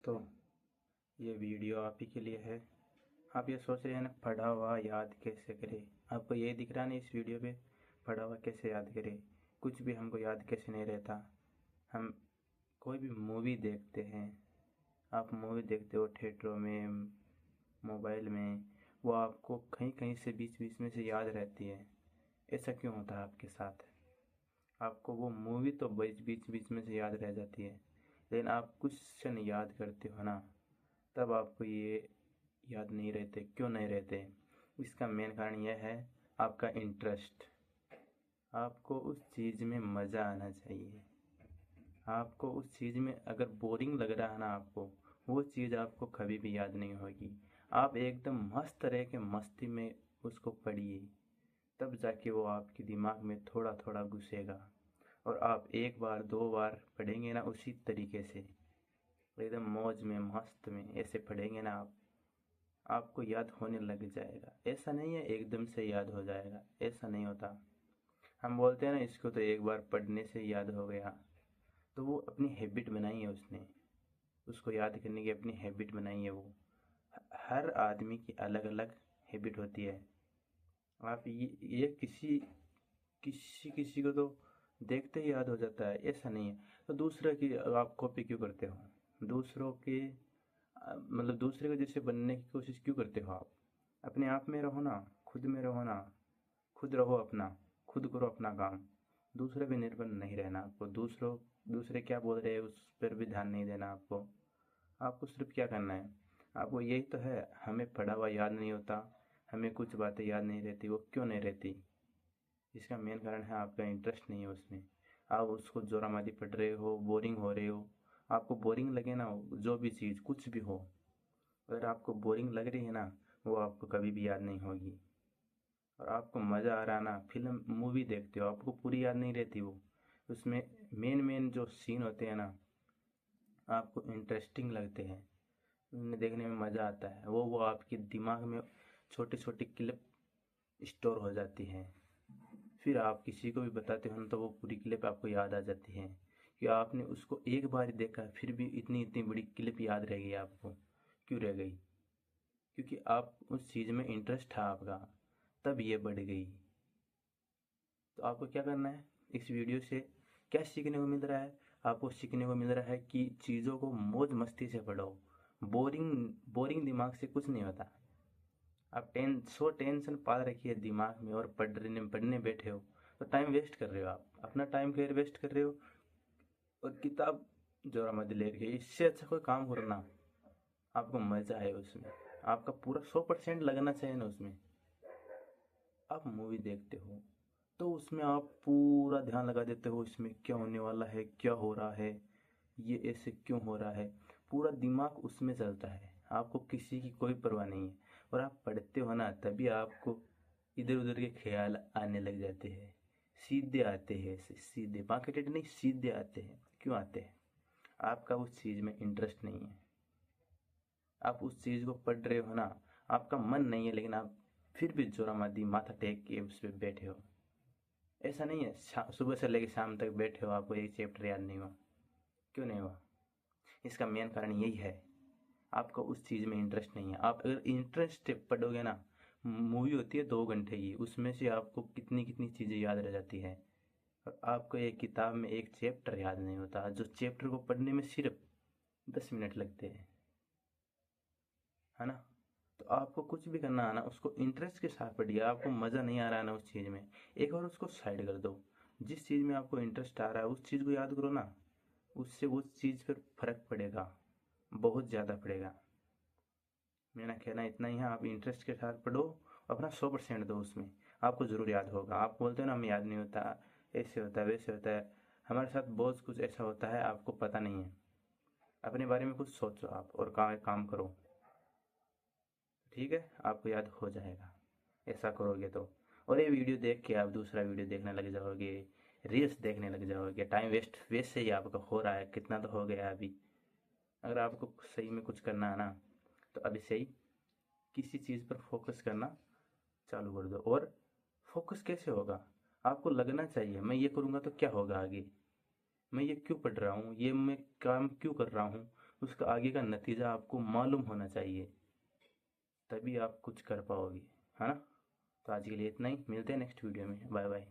तो ये वीडियो आप ही के लिए है। आप ये सोच रहे हैं ना पढ़ा हुआ याद कैसे करें। आपको ये दिख रहा नहीं इस वीडियो पे पढ़ा हुआ कैसे याद करें। कुछ भी हमको याद कैसे नहीं रहता। हम कोई भी मूवी देखते हैं, आप मूवी देखते हो थिएटरों में, मोबाइल में, वो आपको कहीं कहीं से बीच बीच में से याद रहती है। ऐसा क्यों होता है आपके साथ? आपको वो मूवी तो बीच बीच बीच में से याद रह जाती है, लेकिन आप कुछ क्षण याद करते हो ना, तब आपको ये याद नहीं रहते। क्यों नहीं रहते? इसका मेन कारण यह है आपका इंटरेस्ट। आपको उस चीज़ में मज़ा आना चाहिए। आपको उस चीज़ में अगर बोरिंग लग रहा है ना आपको, वो चीज़ आपको कभी भी याद नहीं होगी। आप एकदम मस्त रह के मस्ती में उसको पढ़िए, तब जाके वो आपके दिमाग में थोड़ा थोड़ा घुसेगा। और आप एक बार दो बार पढ़ेंगे ना उसी तरीके से, एकदम मौज में मस्त में ऐसे पढ़ेंगे ना आप, आपको याद होने लग जाएगा। ऐसा नहीं है एकदम से याद हो जाएगा, ऐसा नहीं होता। हम बोलते हैं ना इसको तो एक बार पढ़ने से याद हो गया, तो वो अपनी हैबिट बनाई है उसने, उसको याद करने की अपनी हैबिट बनाई है वो। हर आदमी की अलग अलग हैबिट होती है। आप ये किसी किसी किसी को तो देखते ही याद हो जाता है, ऐसा नहीं है। तो दूसरे की आप कॉपी क्यों करते हो? दूसरों के मतलब दूसरे के जैसे बनने की कोशिश क्यों करते हो आप? अपने आप में रहो ना, खुद में रहो ना, खुद रहो अपना, खुद करो अपना काम। दूसरे पे निर्भर नहीं रहना आपको। दूसरे क्या बोल रहे हैं उस पर भी ध्यान नहीं देना आपको। आपको सिर्फ क्या करना है, आपको यही तो है, हमें पढ़ा हुआ याद नहीं होता, हमें कुछ बातें याद नहीं रहती। वो क्यों नहीं रहती? इसका मेन कारण है आपका इंटरेस्ट नहीं है उसमें। आप उसको जोरामादी पढ़ रहे हो, बोरिंग हो रहे हो। आपको बोरिंग लगे ना, जो भी चीज़ कुछ भी हो, अगर आपको बोरिंग लग रही है ना, वो आपको कभी भी याद नहीं होगी। और आपको मज़ा आ रहा ना, फिल्म मूवी देखते हो, आपको पूरी याद नहीं रहती वो, उसमें मेन मेन जो सीन होते हैं ना, आपको इंटरेस्टिंग लगते हैं, उन्हें देखने में मज़ा आता है। वो आपके दिमाग में छोटी छोटी क्लिप स्टोर हो जाती हैं। फिर आप किसी को भी बताते हो ना, तो वो पूरी क्लिप आपको याद आ जाती है कि आपने उसको एक बार ही देखा, फिर भी इतनी इतनी बड़ी क्लिप याद रह गई आपको। क्यों रह गई? क्योंकि आप उस चीज़ में इंटरेस्ट था आपका, तब ये बढ़ गई। तो आपको क्या करना है, इस वीडियो से क्या सीखने को मिल रहा है? आपको सीखने को मिल रहा है कि चीज़ों को मौज मस्ती से पढ़ो। बोरिंग बोरिंग दिमाग से कुछ नहीं होता। आप टेंशन पाल रखी है दिमाग में और पढ़ने बैठे हो, तो टाइम वेस्ट कर रहे हो। आप अपना टाइम फिर वेस्ट कर रहे हो और किताब जोरा मत ले रही है। इससे अच्छा कोई काम करना, आपको मजा आए उसमें, आपका पूरा 100% लगना चाहिए ना उसमें। आप मूवी देखते हो तो उसमें आप पूरा ध्यान लगा देते हो, इसमें क्या होने वाला है, क्या हो रहा है, ये ऐसे क्यों हो रहा है। पूरा दिमाग उसमें चलता है, आपको किसी की कोई परवाह नहीं है। और आप पढ़ते हो ना, तभी आपको इधर उधर के ख्याल आने लग जाते हैं। सीधे आते हैं, ऐसे सीधे बाकी टेढ़े नहीं, सीधे आते हैं। क्यों आते हैं? आपका उस चीज़ में इंटरेस्ट नहीं है। आप उस चीज़ को पढ़ रहे हो ना, आपका मन नहीं है, लेकिन आप फिर भी जोरामादी माथा टेक के उस पर बैठे हो। ऐसा नहीं है सुबह से लेकर शाम तक बैठे हो, आपको एक चैप्टर याद नहीं हुआ। क्यों नहीं हुआ? इसका मेन कारण यही है, आपको उस चीज़ में इंटरेस्ट नहीं है। आप अगर इंटरेस्ट पढ़ोगे ना, मूवी होती है 2 घंटे की, उसमें से आपको कितनी कितनी चीज़ें याद रह जाती है। और आपको एक किताब में एक चैप्टर याद नहीं होता, जो चैप्टर को पढ़ने में सिर्फ 10 मिनट लगते हैं, है ना? तो आपको कुछ भी करना है ना, उसको इंटरेस्ट के साथ पढ़िए। आपको मज़ा नहीं आ रहा है ना उस चीज़ में, एक बार उसको साइड कर दो। जिस चीज़ में आपको इंटरेस्ट आ रहा है उस चीज़ को याद करो ना, उससे उस चीज़ पर फर्क पड़ेगा, बहुत ज़्यादा पड़ेगा। मेरा कहना इतना ही है, आप इंटरेस्ट के साथ पढ़ो, अपना 100% दो उसमें, आपको ज़रूर याद होगा। आप बोलते हो ना हमें याद नहीं होता, ऐसे होता है वैसे होता है, हमारे साथ बहुत कुछ ऐसा होता है, आपको पता नहीं है। अपने बारे में कुछ सोचो आप और काम करो, ठीक है? आपको याद हो जाएगा ऐसा करोगे तो। और ये वीडियो देख के आप दूसरा वीडियो देखने लग जाओगे, रील्स देखने लग जाओगे, टाइम वेस्ट वैसे ही आपका हो रहा है, कितना तो हो गया अभी। अगर आपको सही में कुछ करना है ना, तो अभी से ही किसी चीज़ पर फोकस करना चालू कर दो। और फोकस कैसे होगा? आपको लगना चाहिए मैं ये करूँगा तो क्या होगा आगे, मैं ये क्यों पढ़ रहा हूँ, ये मैं काम क्यों कर रहा हूँ, उसका आगे का नतीजा आपको मालूम होना चाहिए, तभी आप कुछ कर पाओगे, है ना। तो आज के लिए इतना ही, मिलते हैं नेक्स्ट वीडियो में, बाय बाय।